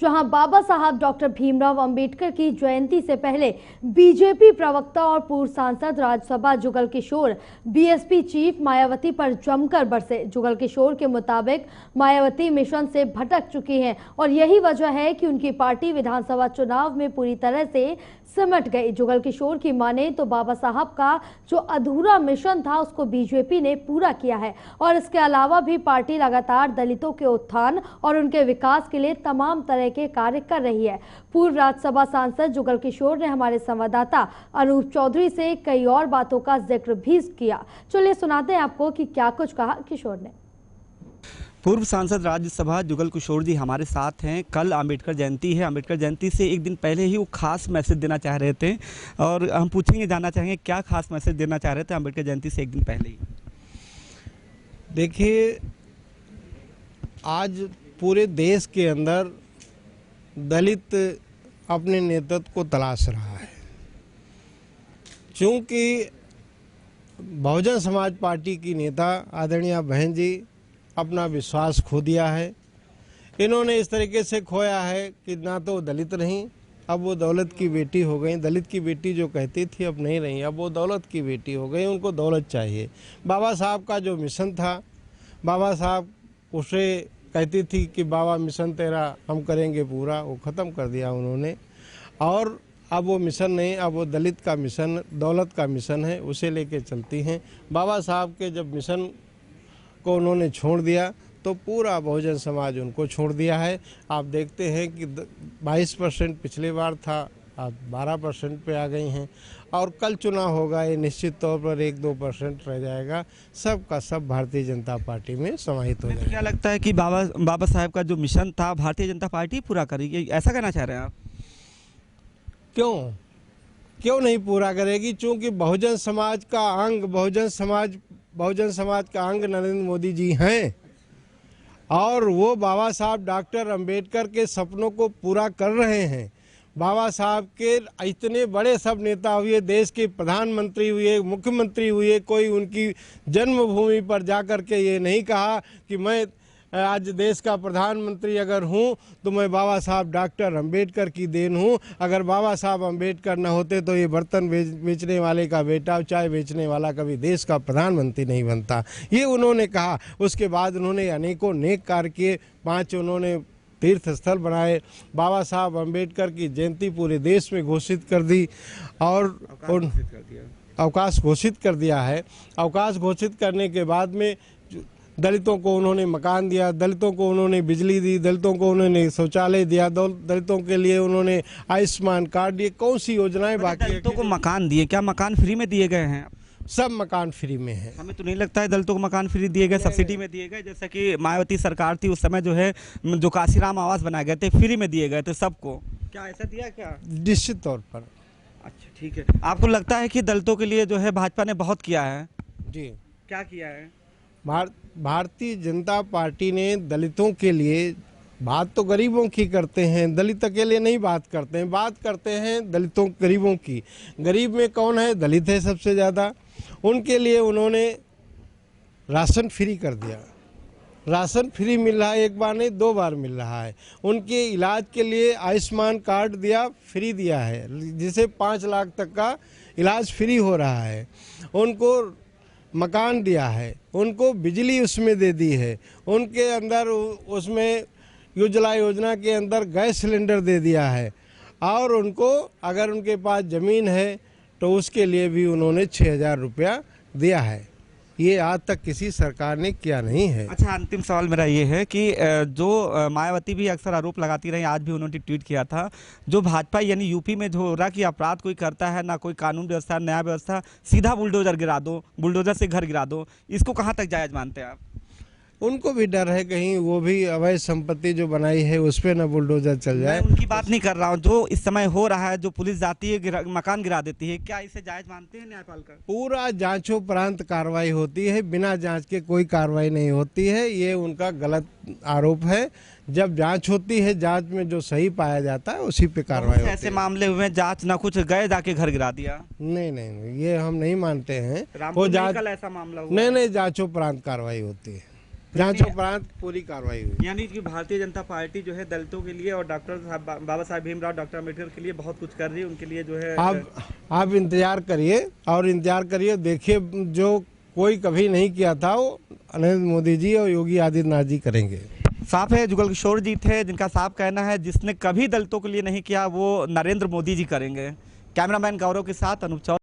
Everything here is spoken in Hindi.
जहां बाबा साहब डॉक्टर भीमराव अंबेडकर की जयंती से पहले बीजेपी प्रवक्ता और पूर्व सांसद राज्यसभा जुगल किशोर बीएसपी चीफ मायावती पर जमकर बरसे। जुगल किशोर के मुताबिक मायावती मिशन से भटक चुकी हैं और यही वजह है कि उनकी पार्टी विधानसभा चुनाव में पूरी तरह से सिमट गई। जुगल किशोर की माने तो बाबा साहब का जो अधूरा मिशन था उसको बीजेपी ने पूरा किया है और इसके अलावा भी पार्टी लगातार दलितों के उत्थान और उनके विकास के लिए तमाम तरह के कार्य कर रही है। पूर्व राज्यसभा सांसद जुगल किशोर ने हमारे संवाददाता अनूप चौधरी से कई और बातों का जिक्र भी किया। चलिए सुनाते हैं आपको कि क्या कुछ कहा किशोर ने। पूर्व सांसद राज्यसभा जुगल किशोर जी हमारे साथ हैं। कल अंबेडकर जयंती है। अंबेडकर जयंती से एक दिन पहले ही वो खास मैसेज देना चाह रहे थे और हम पूछेंगे, जानना चाहेंगे क्या खास मैसेज देना चाह रहे थे अंबेडकर जयंती से एक दिन पहले ही। देखिए, आज पूरे देश के अंदर दलित अपने नेतृत्व को तलाश रहा है, क्योंकि बहुजन समाज पार्टी की नेता आदरणीय बहन जी अपना विश्वास खो दिया है। इन्होंने इस तरीके से खोया है कि ना तो दलित रहीं, अब वो दौलत की बेटी हो गई। दलित की बेटी जो कहती थी अब नहीं रही, अब वो दौलत की बेटी हो गई। उनको दौलत चाहिए। बाबा साहब का जो मिशन था, बाबा साहब उसे कहती थी कि बाबा मिशन तेरा हम करेंगे पूरा, वो ख़त्म कर दिया उन्होंने। और अब वो मिशन नहीं, अब वो दलित का मिशन, दौलत का मिशन है, उसे लेके चलती हैं। बाबा साहब के जब मिशन को उन्होंने छोड़ दिया तो पूरा बहुजन समाज उनको छोड़ दिया है। आप देखते हैं कि 22% पिछले बार था, अब 12% पे आ गई हैं और कल चुनाव होगा, ये निश्चित तौर पर 1-2% रह जाएगा। सब का सब भारतीय जनता पार्टी में समाहित हो जाएगा। क्या लगता है कि बाबा साहब का जो मिशन था भारतीय जनता पार्टी पूरा करेगी, ऐसा कहना चाह रहे हैं आप? क्यों नहीं पूरा करेगी? चूँकि बहुजन समाज का अंग नरेंद्र मोदी जी हैं और वो बाबा साहब डॉक्टर अंबेडकर के सपनों को पूरा कर रहे हैं। बाबा साहब के इतने बड़े सब नेता हुए, देश के प्रधानमंत्री हुए, मुख्यमंत्री हुए, कोई उनकी जन्मभूमि पर जाकर के ये नहीं कहा कि मैं आज देश का प्रधानमंत्री अगर हूँ तो मैं बाबा साहब डॉक्टर अंबेडकर की देन हूँ। अगर बाबा साहब अंबेडकर न होते तो ये बर्तन बेचने वाले का बेटा, चाय बेचने वाला कभी देश का प्रधानमंत्री नहीं बनता, ये उन्होंने कहा। उसके बाद उन्होंने अनेकों नेक कार्य किए। 5 उन्होंने तीर्थ स्थल बनाए। बाबा साहब अंबेडकर की जयंती पूरे देश में घोषित कर दी और अवकाश घोषित कर दिया है। अवकाश घोषित करने के बाद में दलितों को उन्होंने मकान दिया, दलितों को उन्होंने बिजली दी, दलितों को उन्होंने शौचालय दिया, दलितों के लिए उन्होंने आयुष्मान कार्ड दिए। कौन सी योजनाएं बाकी है? दलितों को मकान दिए, क्या मकान फ्री में दिए गए हैं? सब मकान फ्री में है। हमें तो नहीं लगता है दलितों को मकान फ्री दिए गए, सब्सिडी में दिए गए। जैसे कि मायावती सरकार थी उस समय जो है, जो काशीराम आवास बनाए गए थे फ्री में दिए गए थे सबको, क्या ऐसा दिया क्या? निश्चित तौर पर। अच्छा, ठीक है। आपको लगता है कि दलितों के लिए जो है भाजपा ने बहुत किया है? जी। क्या किया है? भारतीय जनता पार्टी ने दलितों के लिए बात तो गरीबों की करते हैं, दलित अकेले नहीं बात करते हैं, बात करते हैं दलितों गरीबों की। गरीब में कौन है? दलित है सबसे ज़्यादा। उनके लिए उन्होंने राशन फ्री कर दिया। राशन फ्री मिल रहा है, एक बार नहीं 2 बार मिल रहा है। उनके इलाज के लिए आयुष्मान कार्ड दिया, फ्री दिया है, जिसे 5 लाख तक का इलाज फ्री हो रहा है। उनको मकान दिया है, उनको बिजली उसमें दे दी है, उनके अंदर उसमें उज्ज्वला योजना के अंदर गैस सिलेंडर दे दिया है और उनको अगर उनके पास ज़मीन है तो उसके लिए भी उन्होंने 6,000 रुपया दिया है। ये आज तक किसी सरकार ने किया नहीं है। अच्छा, अंतिम सवाल मेरा ये है कि जो मायावती भी अक्सर आरोप लगाती रही, आज भी उन्होंने ट्वीट किया था, जो भाजपा यानी यूपी में जो हो रहा कि अपराध कोई करता है, ना कोई कानून व्यवस्था, न्याय व्यवस्था, सीधा बुलडोजर गिरा दो, बुलडोजर से घर गिरा दो, इसको कहाँ तक जायज़ मानते हैं आप? उनको भी डर है कहीं वो भी अवैध संपत्ति जो बनाई है उस पर न बुलडोजर चल जाए। मैं उनकी बात नहीं कर रहा हूँ, जो इस समय हो रहा है, जो पुलिस जाती है मकान गिरा देती है, क्या इसे जायज मानते हैं न्यायपालिका? पूरा जांचोपरांत कार्रवाई होती है, बिना जांच के कोई कार्रवाई नहीं होती है। ये उनका गलत आरोप है। जब जांच होती है, जांच में जो सही पाया जाता है उसी पे कार्रवाई होती है। ऐसे मामले हुए जांच ना कुछ गए जाके घर गिरा दिया? नहीं, ये हम नहीं मानते हैं। वो जांच ऐसा मामला हुआ? नहीं, जांचोपरांत कार्रवाई होती है। जांच उपरांत पूरी कार्रवाई हुई। यानी कि भारतीय जनता पार्टी जो है दलितों के लिए और डॉक्टर बाबा साहब भीमराव डॉक्टर अम्बेडकर के लिए बहुत कुछ कर रही है, उनके लिए जो है आप इंतजार करिए और इंतजार करिए, देखिए जो कोई कभी नहीं किया था वो नरेंद्र मोदी जी और योगी आदित्यनाथ जी करेंगे। साफ है जुगल किशोर जी थे जिनका साफ कहना है जिसने कभी दलितों के लिए नहीं किया वो नरेंद्र मोदी जी करेंगे। कैमरामैन गौरव के साथ अनूप चौधरी।